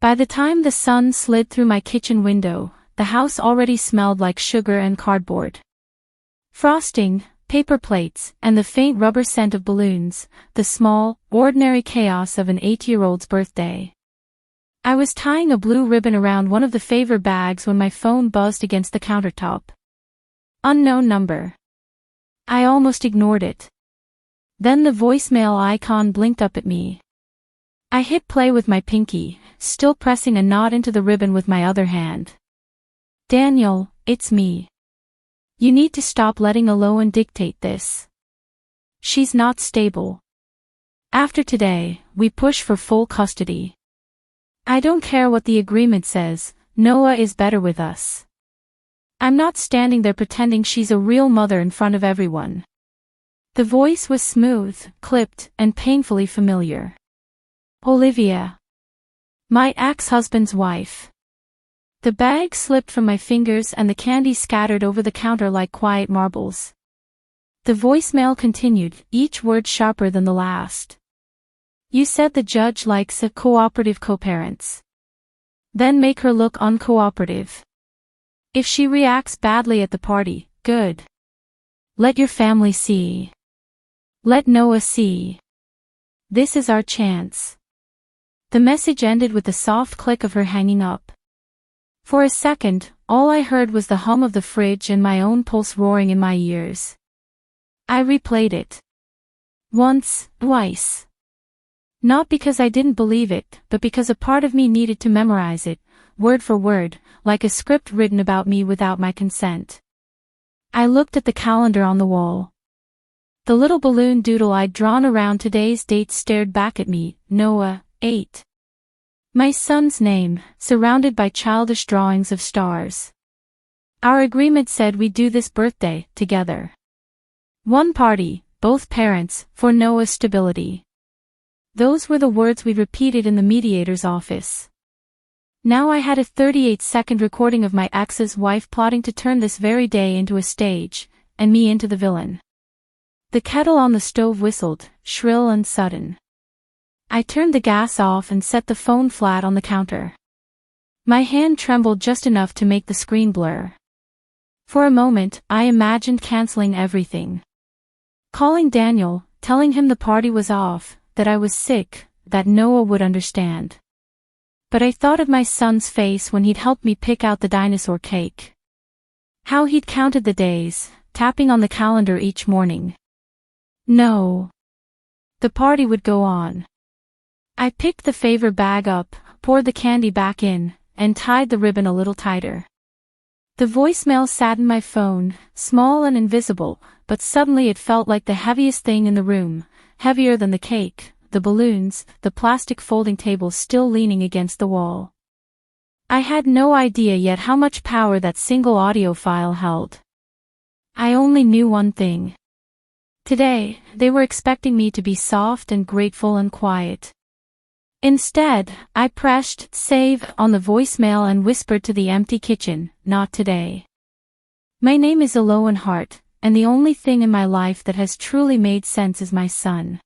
By the time the sun slid through my kitchen window, the house already smelled like sugar and cardboard. Frosting, paper plates, and the faint rubber scent of balloons, the small, ordinary chaos of an 8-year-old's birthday. I was tying a blue ribbon around one of the favor bags when my phone buzzed against the countertop. Unknown number. I almost ignored it. Then the voicemail icon blinked up at me. I hit play with my pinky, still pressing a knot into the ribbon with my other hand. Daniel, it's me. You need to stop letting Elowen dictate this. She's not stable. After today, we push for full custody. I don't care what the agreement says, Noah is better with us. I'm not standing there pretending she's a real mother in front of everyone. The voice was smooth, clipped, and painfully familiar. Olivia. My ex-husband's wife. The bag slipped from my fingers and the candy scattered over the counter like quiet marbles. The voicemail continued, each word sharper than the last. You said the judge likes a cooperative co-parents. Then make her look uncooperative. If she reacts badly at the party, good. Let your family see. Let Noah see. This is our chance. The message ended with the soft click of her hanging up. For a second, all I heard was the hum of the fridge and my own pulse roaring in my ears. I replayed it. Once, twice. Not because I didn't believe it, but because a part of me needed to memorize it, word for word, like a script written about me without my consent. I looked at the calendar on the wall. The little balloon doodle I'd drawn around today's date stared back at me, Noah, 8. My son's name, surrounded by childish drawings of stars. Our agreement said we'd do this birthday, together. One party, both parents, for Noah's stability. Those were the words we repeated in the mediator's office. Now I had a 38-second recording of my ex's wife plotting to turn this very day into a stage, and me into the villain. The kettle on the stove whistled, shrill and sudden. I turned the gas off and set the phone flat on the counter. My hand trembled just enough to make the screen blur. For a moment, I imagined canceling everything. Calling Daniel, telling him the party was off, that I was sick, that Noah would understand. But I thought of my son's face when he'd helped me pick out the dinosaur cake. How he'd counted the days, tapping on the calendar each morning. No. The party would go on. I picked the favor bag up, poured the candy back in, and tied the ribbon a little tighter. The voicemail sat in my phone, small and invisible, but suddenly it felt like the heaviest thing in the room, heavier than the cake, the balloons, the plastic folding table still leaning against the wall. I had no idea yet how much power that single audio file held. I only knew one thing. Today, they were expecting me to be soft and grateful and quiet. Instead, I pressed save on the voicemail and whispered to the empty kitchen, not today. My name is Elowen Hart, and the only thing in my life that has truly made sense is my son.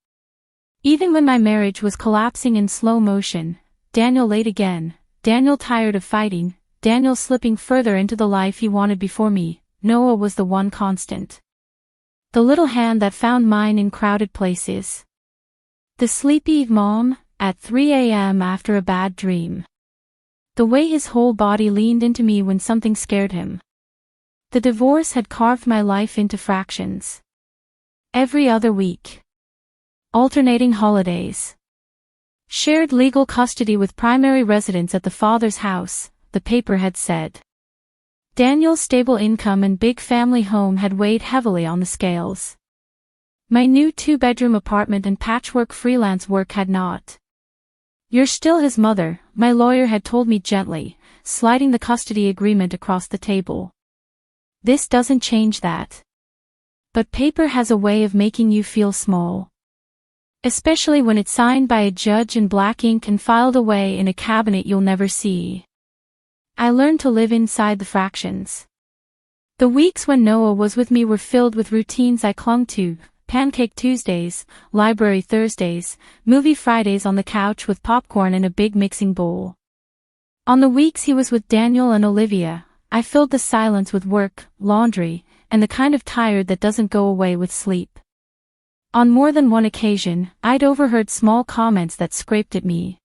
Even when my marriage was collapsing in slow motion, Daniel late again, Daniel tired of fighting, Daniel slipping further into the life he wanted before me, Noah was the one constant. The little hand that found mine in crowded places. The sleepy mom, at 3 a.m. after a bad dream. The way his whole body leaned into me when something scared him. The divorce had carved my life into fractions. Every other week. Alternating holidays. Shared legal custody with primary residence at the father's house, the paper had said. Daniel's stable income and big family home had weighed heavily on the scales. My new 2-bedroom apartment and patchwork freelance work had not. You're still his mother, my lawyer had told me gently, sliding the custody agreement across the table. This doesn't change that. But paper has a way of making you feel small. Especially when it's signed by a judge in black ink and filed away in a cabinet you'll never see. I learned to live inside the fractions. The weeks when Noah was with me were filled with routines I clung to. Pancake Tuesdays, library Thursdays, movie Fridays on the couch with popcorn and a big mixing bowl. On the weeks he was with Daniel and Olivia, I filled the silence with work, laundry, and the kind of tired that doesn't go away with sleep. On more than one occasion, I'd overheard small comments that scraped at me.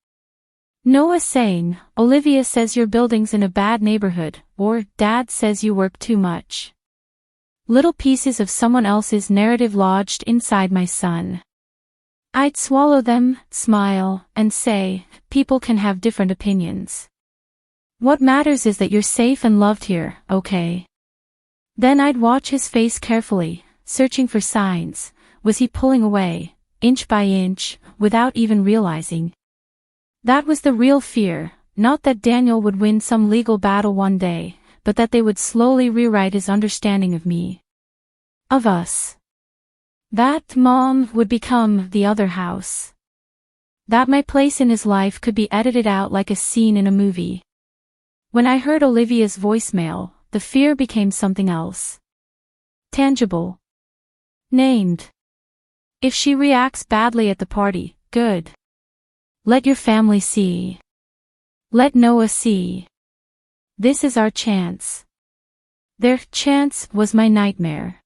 Noah saying, "Olivia says your building's in a bad neighborhood," or "Dad says you work too much." Little pieces of someone else's narrative lodged inside my son. I'd swallow them, smile, and say, people can have different opinions. What matters is that you're safe and loved here, okay? Then I'd watch his face carefully, searching for signs. Was he pulling away, inch by inch, without even realizing? That was the real fear, not that Daniel would win some legal battle one day, but that they would slowly rewrite his understanding of me. Of us. That Mom would become the other house. That my place in his life could be edited out like a scene in a movie. When I heard Olivia's voicemail, the fear became something else. Tangible. Named. If she reacts badly at the party, good. Let your family see. Let Noah see. This is our chance. Their chance was my nightmare.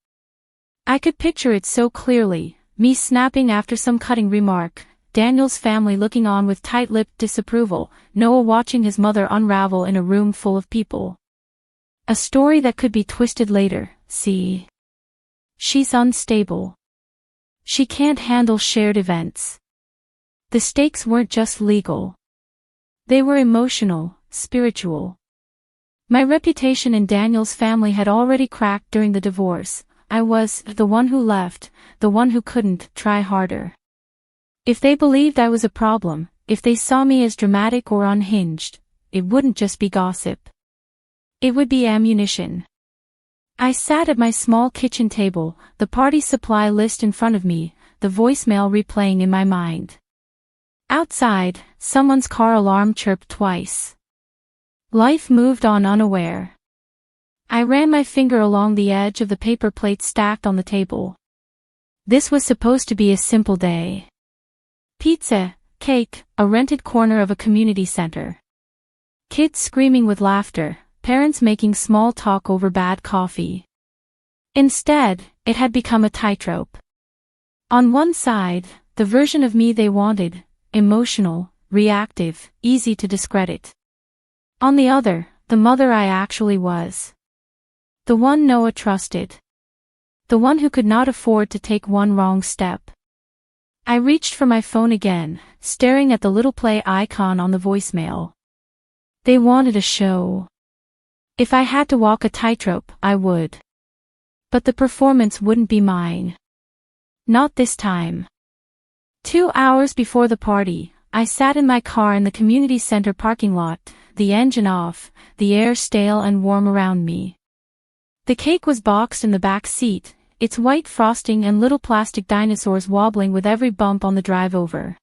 I could picture it so clearly, me snapping after some cutting remark, Daniel's family looking on with tight-lipped disapproval, Noah watching his mother unravel in a room full of people. A story that could be twisted later, see. She's unstable. She can't handle shared events. The stakes weren't just legal. They were emotional, spiritual. My reputation in Daniel's family had already cracked during the divorce. I was the one who left, the one who couldn't try harder. If they believed I was a problem, if they saw me as dramatic or unhinged, it wouldn't just be gossip. It would be ammunition. I sat at my small kitchen table, the party supply list in front of me, the voicemail replaying in my mind. Outside, someone's car alarm chirped twice. Life moved on unaware. I ran my finger along the edge of the paper plates stacked on the table. This was supposed to be a simple day. Pizza, cake, a rented corner of a community center. Kids screaming with laughter, parents making small talk over bad coffee. Instead, it had become a tightrope. On one side, the version of me they wanted, emotional, reactive, easy to discredit. On the other, the mother I actually was. The one Noah trusted. The one who could not afford to take one wrong step. I reached for my phone again, staring at the little play icon on the voicemail. They wanted a show. If I had to walk a tightrope, I would. But the performance wouldn't be mine. Not this time. 2 hours before the party, I sat in my car in the community center parking lot, the engine off, the air stale and warm around me. The cake was boxed in the back seat, its white frosting and little plastic dinosaurs wobbling with every bump on the drive over.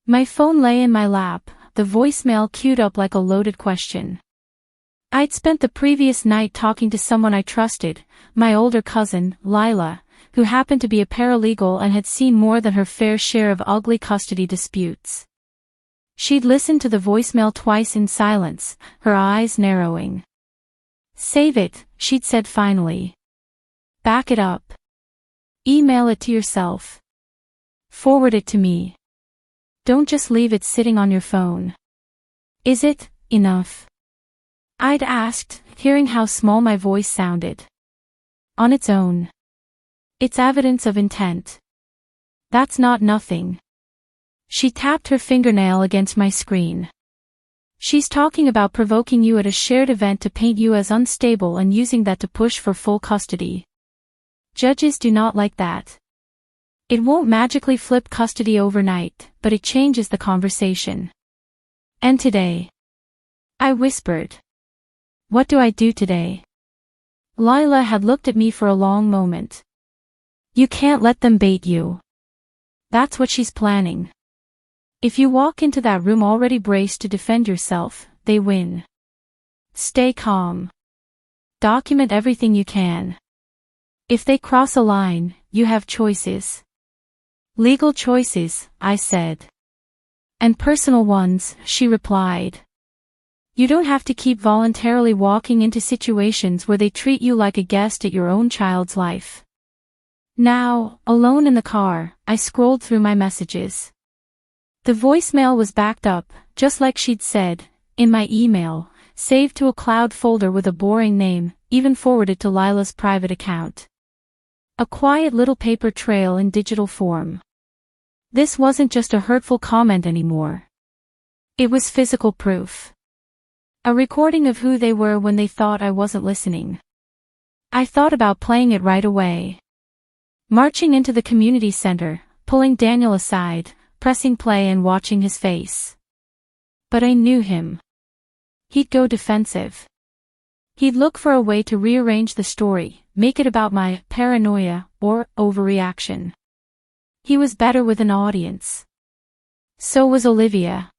My phone lay in my lap, the voicemail queued up like a loaded question. I'd spent the previous night talking to someone I trusted, my older cousin, Lila, who happened to be a paralegal and had seen more than her fair share of ugly custody disputes. She'd listened to the voicemail twice in silence, her eyes narrowing. "Save it," she'd said finally. "Back it up. Email it to yourself. Forward it to me. Don't just leave it sitting on your phone." "Is it enough?" I'd asked, hearing how small my voice sounded. "On its own. It's evidence of intent. That's not nothing." She tapped her fingernail against my screen. "She's talking about provoking you at a shared event to paint you as unstable and using that to push for full custody. Judges do not like that. It won't magically flip custody overnight, but it changes the conversation. And today?" I whispered. "What do I do today?" Lila had looked at me for a long moment. "You can't let them bait you. That's what she's planning. If you walk into that room already braced to defend yourself, they win. Stay calm. Document everything you can. If they cross a line, you have choices. Legal choices," I said. "And personal ones," she replied. You don't have to keep voluntarily walking into situations where they treat you like a guest at your own child's life. Now, alone in the car, I scrolled through my messages. The voicemail was backed up, just like she'd said, in my email, saved to a cloud folder with a boring name, even forwarded to Lila's private account. A quiet little paper trail in digital form. This wasn't just a hurtful comment anymore. It was physical proof. A recording of who they were when they thought I wasn't listening. I thought about playing it right away. Marching into the community center, pulling Daniel aside, pressing play and watching his face. But I knew him. He'd go defensive. He'd look for a way to rearrange the story, make it about my paranoia or overreaction. He was better with an audience. So was Olivia.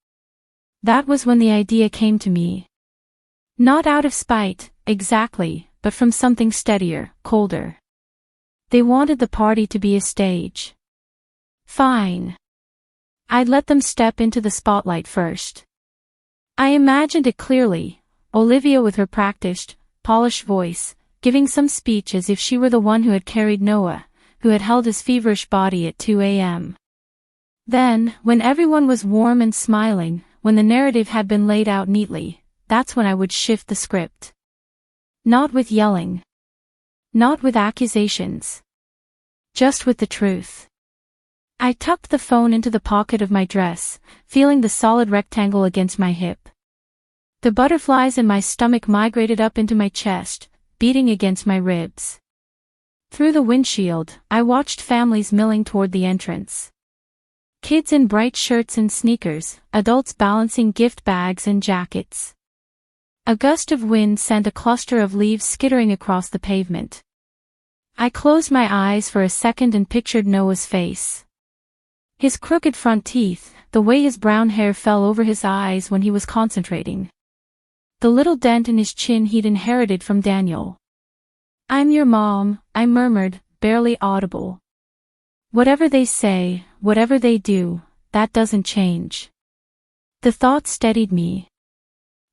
That was when the idea came to me. Not out of spite, exactly, but from something steadier, colder. They wanted the party to be a stage. Fine. I'd let them step into the spotlight first. I imagined it clearly, Olivia with her practiced, polished voice, giving some speech as if she were the one who had carried Noah, who had held his feverish body at 2 a.m. Then, when everyone was warm and smiling, when the narrative had been laid out neatly, that's when I would shift the script. Not with yelling. Not with accusations. Just with the truth. I tucked the phone into the pocket of my dress, feeling the solid rectangle against my hip. The butterflies in my stomach migrated up into my chest, beating against my ribs. Through the windshield, I watched families milling toward the entrance. Kids in bright shirts and sneakers, adults balancing gift bags and jackets. A gust of wind sent a cluster of leaves skittering across the pavement. I closed my eyes for a second and pictured Noah's face. His crooked front teeth, the way his brown hair fell over his eyes when he was concentrating. The little dent in his chin he'd inherited from Daniel. "I'm your mom," I murmured, barely audible. "Whatever they say, whatever they do, that doesn't change." The thought steadied me.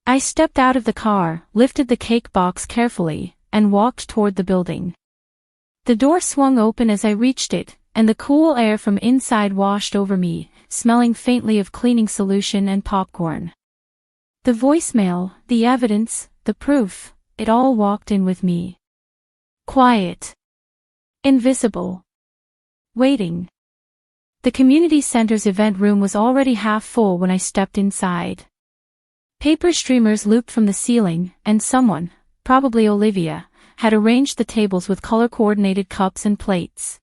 I stepped out of the car, lifted the cake box carefully, and walked toward the building. The door swung open as I reached it, and the cool air from inside washed over me, smelling faintly of cleaning solution and popcorn. The voicemail, the evidence, the proof, it all walked in with me. Quiet. Invisible. Waiting. The community center's event room was already half full when I stepped inside. Paper streamers looped from the ceiling, and someone, probably Olivia, had arranged the tables with color-coordinated cups and plates.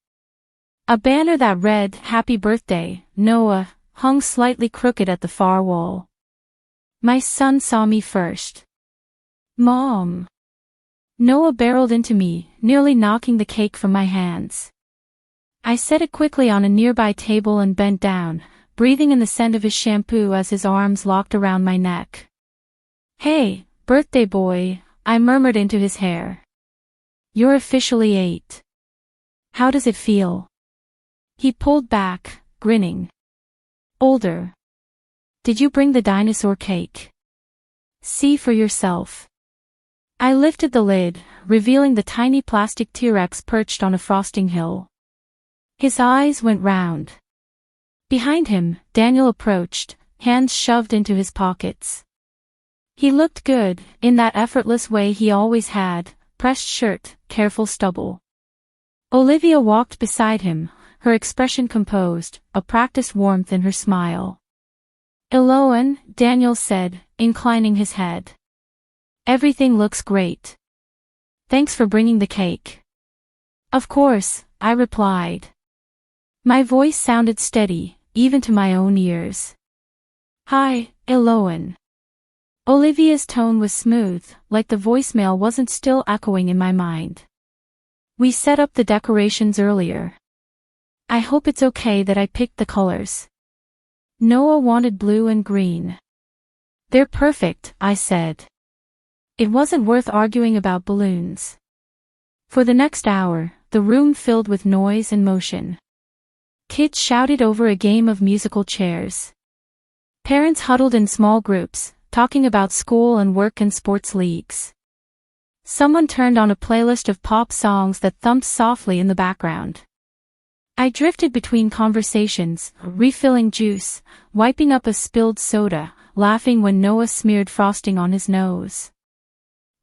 A banner that read, "Happy Birthday, Noah," hung slightly crooked at the far wall. My son saw me first. "Mom." Noah barreled into me, nearly knocking the cake from my hands. I set it quickly on a nearby table and bent down, breathing in the scent of his shampoo as his arms locked around my neck. "Hey, birthday boy," I murmured into his hair. "You're officially 8. How does it feel?" He pulled back, grinning. "Older. Did you bring the dinosaur cake? See for yourself." I lifted the lid, revealing the tiny plastic T-Rex perched on a frosting hill. His eyes went round. Behind him, Daniel approached, hands shoved into his pockets. He looked good, in that effortless way he always had, pressed shirt, careful stubble. Olivia walked beside him, her expression composed, a practiced warmth in her smile. "Elowen," Daniel said, inclining his head. "Everything looks great. Thanks for bringing the cake." "Of course," I replied. My voice sounded steady, even to my own ears. "Hi, Elowen." Olivia's tone was smooth, like the voicemail wasn't still echoing in my mind. "We set up the decorations earlier. I hope it's okay that I picked the colors." Noah wanted blue and green. "They're perfect," I said. It wasn't worth arguing about balloons. For the next hour, the room filled with noise and motion. Kids shouted over a game of musical chairs. Parents huddled in small groups, talking about school and work and sports leagues. Someone turned on a playlist of pop songs that thumped softly in the background. I drifted between conversations, refilling juice, wiping up a spilled soda, laughing when Noah smeared frosting on his nose.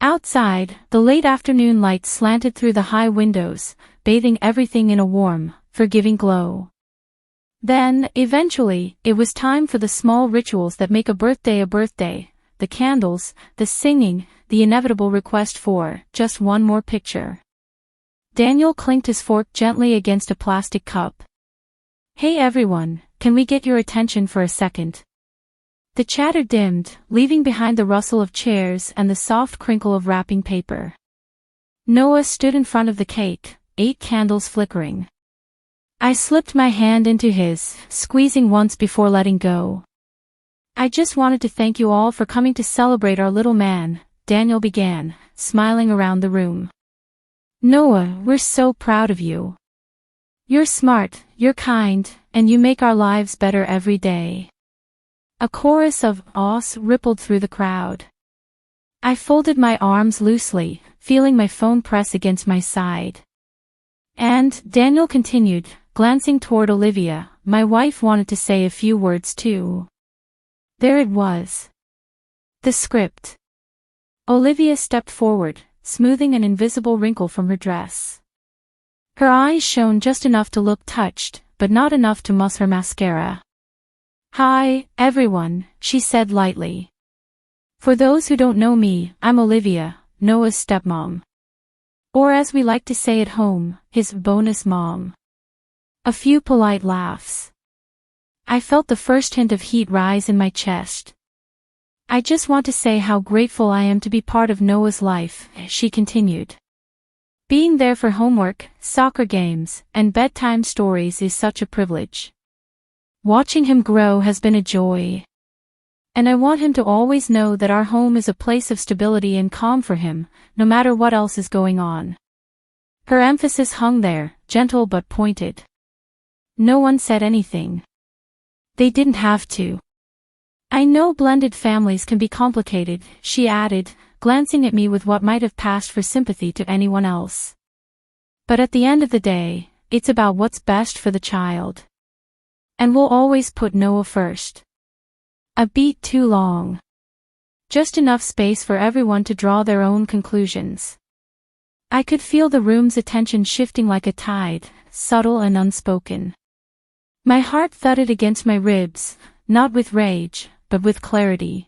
Outside, the late afternoon light slanted through the high windows, bathing everything in a warm, forgiving glow. Then, eventually, it was time for the small rituals that make a birthday, the candles, the singing, the inevitable request for just one more picture. Daniel clinked his fork gently against a plastic cup. "Hey everyone, can we get your attention for a second?" The chatter dimmed, leaving behind the rustle of chairs and the soft crinkle of wrapping paper. Noah stood in front of the cake, 8 candles flickering. I slipped my hand into his, squeezing once before letting go. "I just wanted to thank you all for coming to celebrate our little man," Daniel began, smiling around the room. "Noah, we're so proud of you. You're smart, you're kind, and you make our lives better every day." A chorus of "ahs" rippled through the crowd. I folded my arms loosely, feeling my phone press against my side. "And," Daniel continued, glancing toward Olivia, "my wife wanted to say a few words too." There it was. The script. Olivia stepped forward, smoothing an invisible wrinkle from her dress. Her eyes shone just enough to look touched, but not enough to muss her mascara. "Hi, everyone," she said lightly. "For those who don't know me, I'm Olivia, Noah's stepmom. Or as we like to say at home, his bonus mom." A few polite laughs. I felt the first hint of heat rise in my chest. "I just want to say how grateful I am to be part of Noah's life," she continued. "Being there for homework, soccer games, and bedtime stories is such a privilege. Watching him grow has been a joy. And I want him to always know that our home is a place of stability and calm for him, no matter what else is going on." Her emphasis hung there, gentle but pointed. No one said anything. They didn't have to. "I know blended families can be complicated," she added, glancing at me with what might have passed for sympathy to anyone else. "But at the end of the day, it's about what's best for the child. And we'll always put Noah first." A beat too long. Just enough space for everyone to draw their own conclusions. I could feel the room's attention shifting like a tide, subtle and unspoken. My heart thudded against my ribs, not with rage, but with clarity.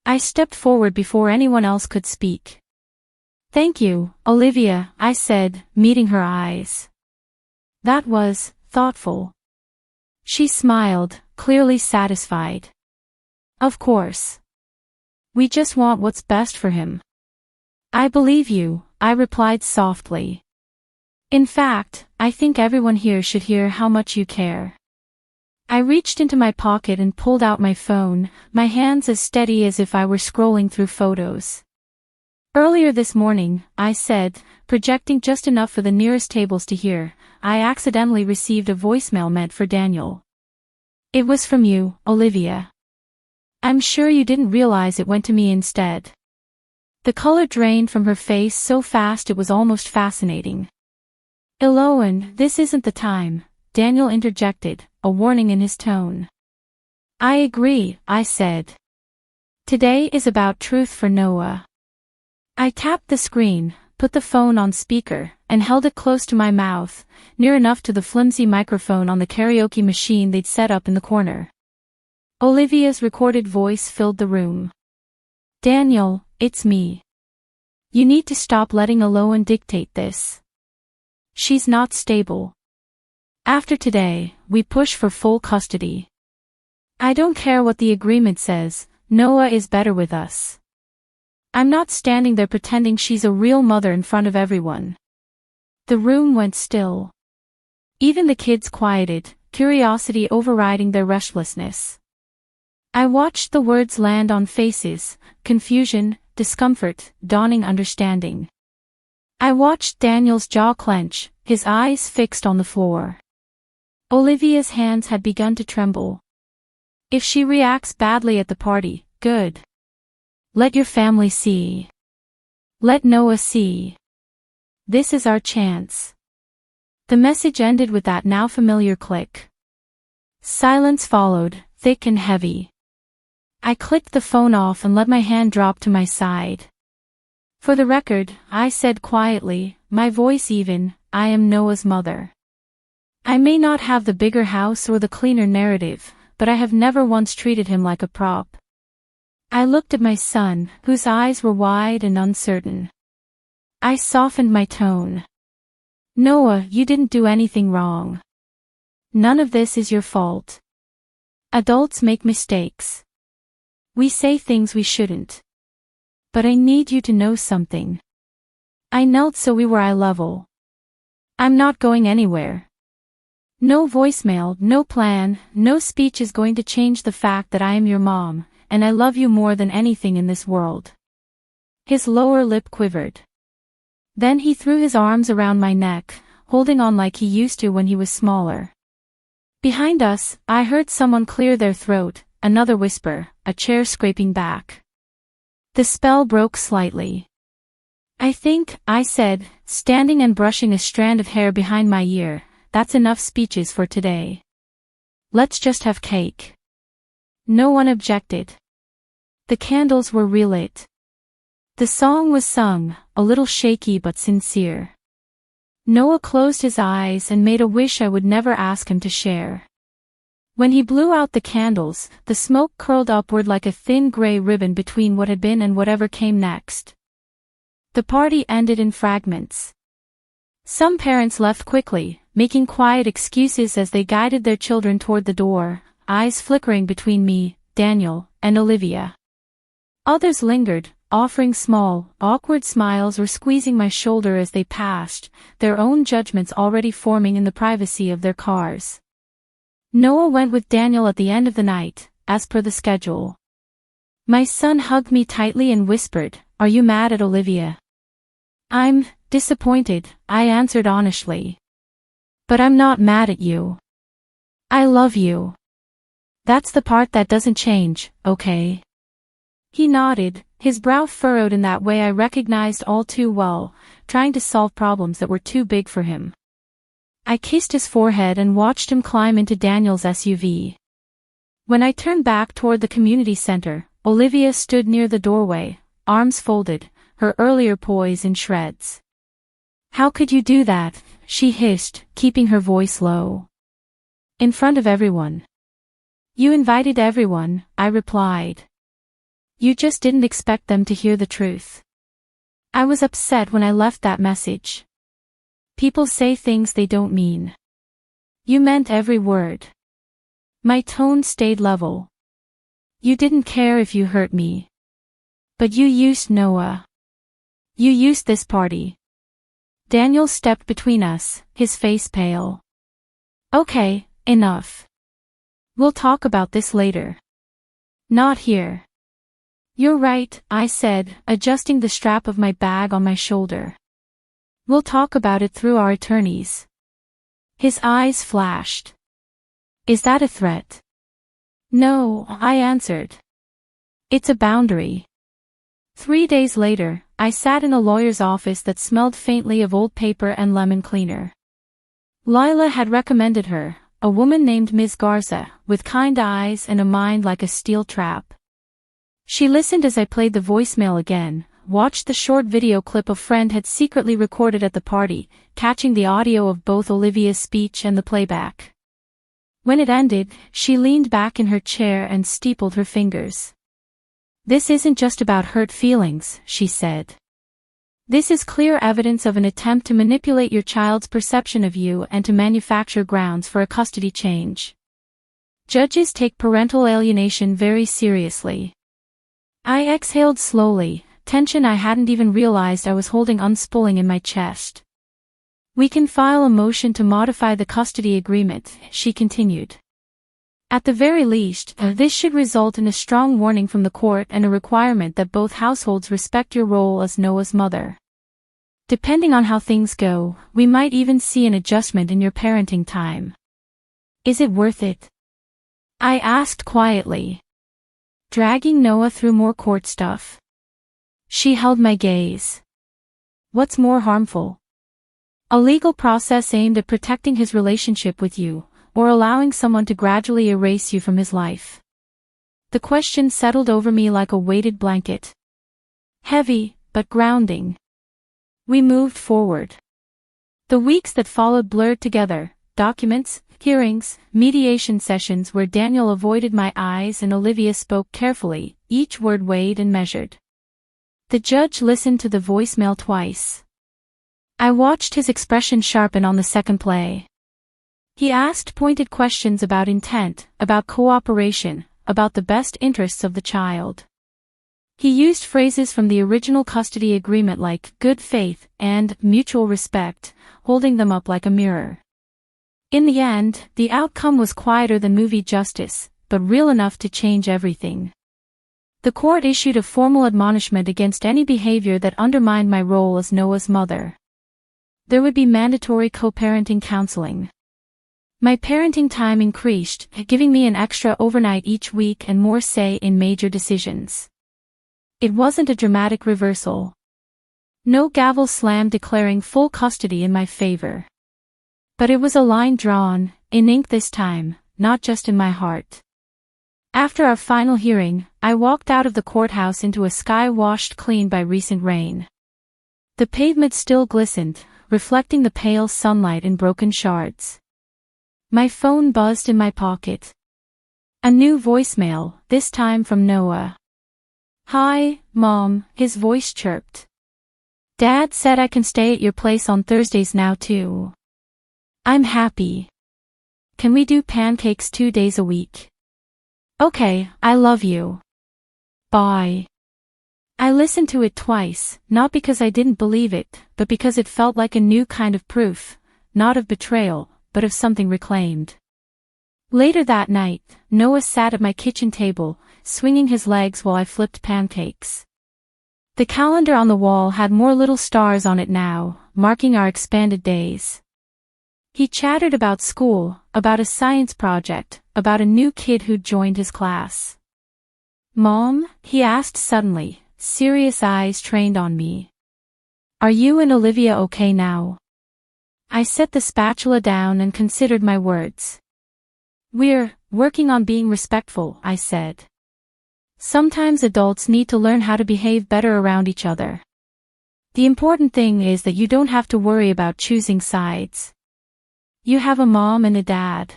I stepped forward before anyone else could speak. "Thank you, Olivia," I said, meeting her eyes. "That was thoughtful." She smiled, clearly satisfied. "Of course. We just want what's best for him." "I believe you," I replied softly. "In fact, I think everyone here should hear how much you care." I reached into my pocket and pulled out my phone, my hands as steady as if I were scrolling through photos. "Earlier this morning," I said, projecting just enough for the nearest tables to hear, "I accidentally received a voicemail meant for Daniel. It was from you, Olivia. I'm sure you didn't realize it went to me instead." The color drained from her face so fast it was almost fascinating. "Elowen, this isn't the time," Daniel interjected, a warning in his tone. "I agree," I said. "Today is about truth for Noah." I tapped the screen, put the phone on speaker, and held it close to my mouth, near enough to the flimsy microphone on the karaoke machine they'd set up in the corner. Olivia's recorded voice filled the room. "Daniel, it's me. You need to stop letting Elowen dictate this. She's not stable. After today, we push for full custody. I don't care what the agreement says, Noah is better with us. I'm not standing there pretending she's a real mother in front of everyone." The room went still. Even the kids quieted, curiosity overriding their restlessness. I watched the words land on faces, confusion, discomfort, dawning understanding. I watched Daniel's jaw clench, his eyes fixed on the floor. Olivia's hands had begun to tremble. If she reacts badly at the party, good. Let your family see. Let Noah see. This is our chance. The message ended with that now familiar click. Silence followed, thick and heavy. I clicked the phone off and let my hand drop to my side. For the record, I said quietly, my voice even, I am Noah's mother. I may not have the bigger house or the cleaner narrative, but I have never once treated him like a prop. I looked at my son, whose eyes were wide and uncertain. I softened my tone. Noah, you didn't do anything wrong. None of this is your fault. Adults make mistakes. We say things we shouldn't. But I need you to know something. I knelt so we were eye level. I'm not going anywhere. No voicemail, no plan, no speech is going to change the fact that I am your mom, and I love you more than anything in this world. His lower lip quivered. Then he threw his arms around my neck, holding on like he used to when he was smaller. Behind us, I heard someone clear their throat, another whisper, a chair scraping back. The spell broke slightly. I think, I said, standing and brushing a strand of hair behind my ear, that's enough speeches for today. Let's just have cake. No one objected. The candles were relit. The song was sung, a little shaky but sincere. Noah closed his eyes and made a wish I would never ask him to share. When he blew out the candles, the smoke curled upward like a thin gray ribbon between what had been and whatever came next. The party ended in fragments. Some parents left quickly, making quiet excuses as they guided their children toward the door, eyes flickering between me, Daniel, and Olivia. Others lingered, offering small, awkward smiles or squeezing my shoulder as they passed, their own judgments already forming in the privacy of their cars. Noah went with Daniel at the end of the night, as per the schedule. My son hugged me tightly and whispered, "Are you mad at Olivia?" "I'm disappointed," I answered honestly. "But I'm not mad at you. I love you. That's the part that doesn't change, okay?" He nodded, his brow furrowed in that way I recognized all too well, trying to solve problems that were too big for him. I kissed his forehead and watched him climb into Daniel's SUV. When I turned back toward the community center, Olivia stood near the doorway, arms folded, her earlier poise in shreds. "How could you do that?" she hissed, keeping her voice low. "In front of everyone." "You invited everyone," I replied. "You just didn't expect them to hear the truth." I was upset when I left that message. People say things they don't mean. You meant every word. My tone stayed level. You didn't care if you hurt me. But you used Noah. You used this party. Daniel stepped between us, his face pale. "Okay, enough. We'll talk about this later. Not here." "You're right," I said, adjusting the strap of my bag on my shoulder. "We'll talk about it through our attorneys." His eyes flashed. "Is that a threat?" "No," I answered. "It's a boundary." 3 days later, I sat in a lawyer's office that smelled faintly of old paper and lemon cleaner. Lila had recommended her, a woman named Ms. Garza, with kind eyes and a mind like a steel trap. She listened as I played the voicemail again, watched the short video clip a friend had secretly recorded at the party, catching the audio of both Olivia's speech and the playback. When it ended, she leaned back in her chair and steepled her fingers. "This isn't just about hurt feelings," she said. "This is clear evidence of an attempt to manipulate your child's perception of you and to manufacture grounds for a custody change. Judges take parental alienation very seriously." I exhaled slowly, tension I hadn't even realized I was holding unspooling in my chest. "We can file a motion to modify the custody agreement," she continued. "At the very least, this should result in a strong warning from the court and a requirement that both households respect your role as Noah's mother. Depending on how things go, we might even see an adjustment in your parenting time. Is it worth it?" I asked quietly. Dragging Noah through more court stuff. She held my gaze. What's more harmful? A legal process aimed at protecting his relationship with you, or allowing someone to gradually erase you from his life? The question settled over me like a weighted blanket. Heavy, but grounding. We moved forward. The weeks that followed blurred together, documents, hearings, mediation sessions where Daniel avoided my eyes and Olivia spoke carefully, each word weighed and measured. The judge listened to the voicemail twice. I watched his expression sharpen on the second play. He asked pointed questions about intent, about cooperation, about the best interests of the child. He used phrases from the original custody agreement like good faith and mutual respect, holding them up like a mirror. In the end, the outcome was quieter than movie justice, but real enough to change everything. The court issued a formal admonishment against any behavior that undermined my role as Noah's mother. There would be mandatory co-parenting counseling. My parenting time increased, giving me an extra overnight each week and more say in major decisions. It wasn't a dramatic reversal. No gavel slam declaring full custody in my favor. But it was a line drawn, in ink this time, not just in my heart. After our final hearing, I walked out of the courthouse into a sky washed clean by recent rain. The pavement still glistened, reflecting the pale sunlight in broken shards. My phone buzzed in my pocket. A new voicemail, this time from Noah. "Hi, Mom," his voice chirped. "Dad said I can stay at your place on Thursdays now too. I'm happy. Can we do pancakes 2 days a week?" "Okay, I love you. Bye." I listened to it twice, not because I didn't believe it, but because it felt like a new kind of proof, not of betrayal, but of something reclaimed. Later that night, Noah sat at my kitchen table, swinging his legs while I flipped pancakes. The calendar on the wall had more little stars on it now, marking our expanded days. He chattered about school, about a science project, about a new kid who'd joined his class. "Mom," he asked suddenly, serious eyes trained on me. "Are you and Olivia okay now?" I set the spatula down and considered my words. "We're working on being respectful," I said. "Sometimes adults need to learn how to behave better around each other. The important thing is that you don't have to worry about choosing sides. You have a mom and a dad.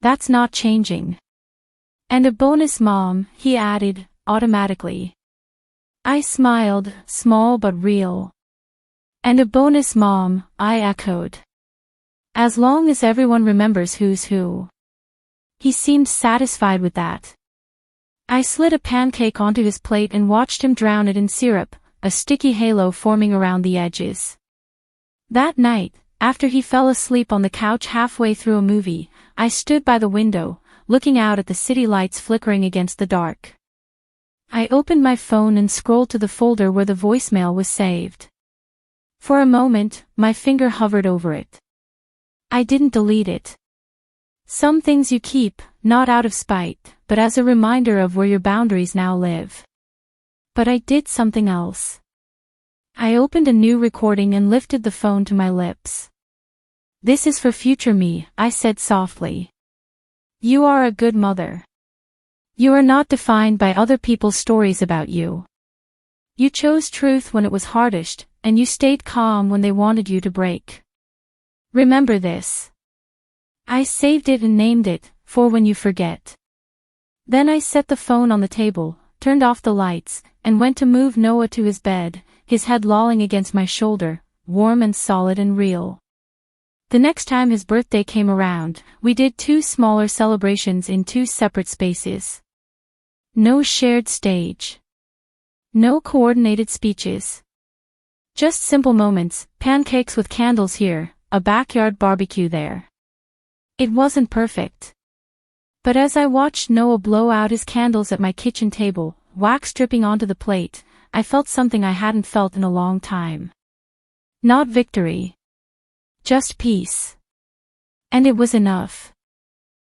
That's not changing. And a bonus mom," he added, automatically. I smiled, small but real. "And a bonus mom," I echoed. "As long as everyone remembers who's who." He seemed satisfied with that. I slid a pancake onto his plate and watched him drown it in syrup, a sticky halo forming around the edges. That night, after he fell asleep on the couch halfway through a movie, I stood by the window, looking out at the city lights flickering against the dark. I opened my phone and scrolled to the folder where the voicemail was saved. For a moment, my finger hovered over it. I didn't delete it. Some things you keep, not out of spite, but as a reminder of where your boundaries now live. But I did something else. I opened a new recording and lifted the phone to my lips. "This is for future me," I said softly. "You are a good mother. You are not defined by other people's stories about you. You chose truth when it was hardest, and you stayed calm when they wanted you to break. Remember this." I saved it and named it, "For When You Forget." Then I set the phone on the table, turned off the lights, and went to move Noah to his bed, his head lolling against my shoulder, warm and solid and real. The next time his birthday came around, we did 2 smaller celebrations in 2 separate spaces. No shared stage. No coordinated speeches. Just simple moments, pancakes with candles here, a backyard barbecue there. It wasn't perfect. But as I watched Noah blow out his candles at my kitchen table, wax dripping onto the plate, I felt something I hadn't felt in a long time. Not victory. Just peace. And it was enough.